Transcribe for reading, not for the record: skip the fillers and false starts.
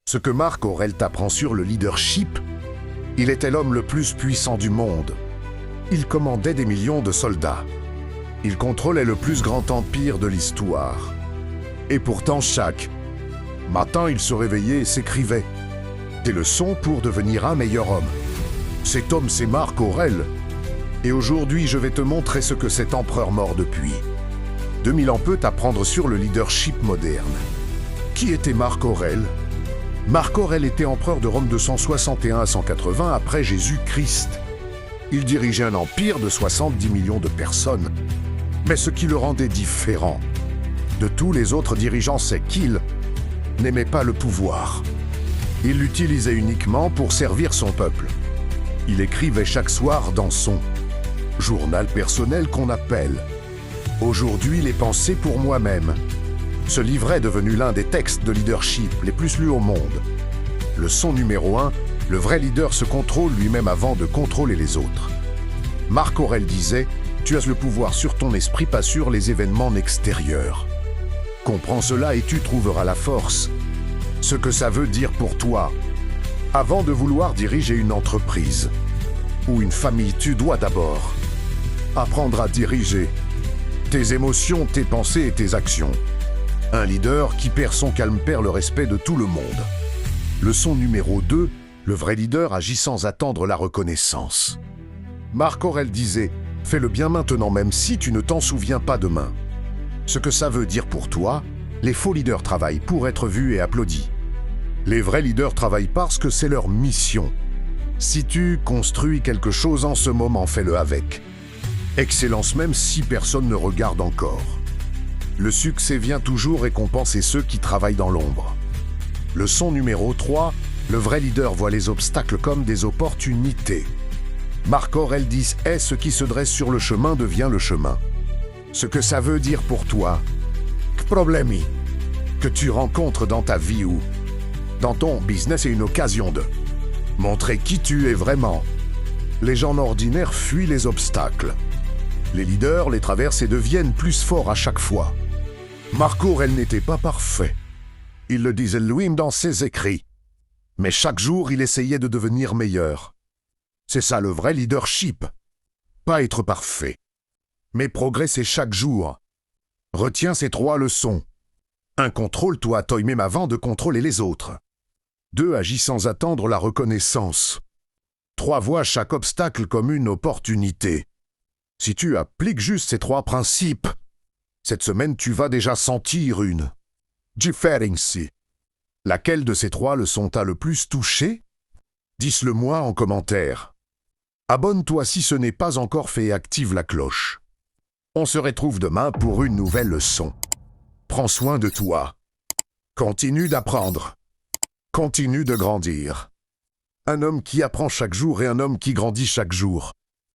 Ce que Marc Aurèle t'apprend sur le leadership, il était l'homme le plus puissant du monde. Il commandait des millions de soldats. Il contrôlait le plus grand empire de l'histoire. Et pourtant, chaque matin, il se réveillait et s'écrivait des leçons pour devenir un meilleur homme. Cet homme, c'est Marc Aurèle. Et aujourd'hui, je vais te montrer ce que cet empereur mort depuis 2000 ans peut apprendre sur le leadership moderne. Qui était Marc Aurèle? Marc Aurèle était empereur de Rome de 161 à 180 après Jésus-Christ. Il dirigeait un empire de 70 millions de personnes. Mais ce qui le rendait différent de tous les autres dirigeants, c'est qu'il n'aimait pas le pouvoir. Il l'utilisait uniquement pour servir son peuple. Il écrivait chaque soir dans son journal personnel qu'on appelle aujourd'hui les pensées pour moi-même. Ce livre est devenu l'un des textes de leadership les plus lus au monde. Leçon numéro 1, le vrai leader se contrôle lui-même avant de contrôler les autres. Marc Aurèle disait, tu as le pouvoir sur ton esprit, pas sur les événements extérieurs. Comprends cela et tu trouveras la force. Ce que ça veut dire pour toi. Avant de vouloir diriger une entreprise ou une famille, tu dois d'abord apprendre à diriger tes émotions, tes pensées et tes actions. Un leader qui perd son calme perd le respect de tout le monde. Leçon numéro 2, le vrai leader agit sans attendre la reconnaissance. Marc Aurèle disait, fais le bien maintenant même si tu ne t'en souviens pas demain. Ce que ça veut dire pour toi, les faux leaders travaillent pour être vus et applaudis. Les vrais leaders travaillent parce que c'est leur mission. Si tu construis quelque chose en ce moment, fais-le avec excellence même si personne ne regarde encore. Le succès vient toujours récompenser ceux qui travaillent dans l'ombre. Leçon numéro 3, le vrai leader voit les obstacles comme des opportunités. Marc Aurèle dit « ce qui se dresse sur le chemin devient le chemin ». Ce que ça veut dire pour toi, problème que tu rencontres dans ta vie ou dans ton business est une occasion de montrer qui tu es vraiment. Les gens ordinaires fuient les obstacles. Les leaders les traversent et deviennent plus forts à chaque fois. Marc Aurèle n'était pas parfait. Il le disait lui-même dans ses écrits. Mais chaque jour, il essayait de devenir meilleur. C'est ça le vrai leadership. Pas être parfait, mais progresser chaque jour. Retiens ces 3 leçons. 1. Contrôle-toi toi-même avant de contrôler les autres. 2. Agis sans attendre la reconnaissance. 3. Vois chaque obstacle comme une opportunité. Si tu appliques juste ces 3 principes, cette semaine tu vas déjà sentir une différence. Laquelle de ces 3 leçons t'a le plus touché? Dis-le moi en commentaire. Abonne-toi si ce n'est pas encore fait et active la cloche. On se retrouve demain pour une nouvelle leçon. Prends soin de toi. Continue d'apprendre. Continue de grandir. Un homme qui apprend chaque jour et un homme qui grandit chaque jour.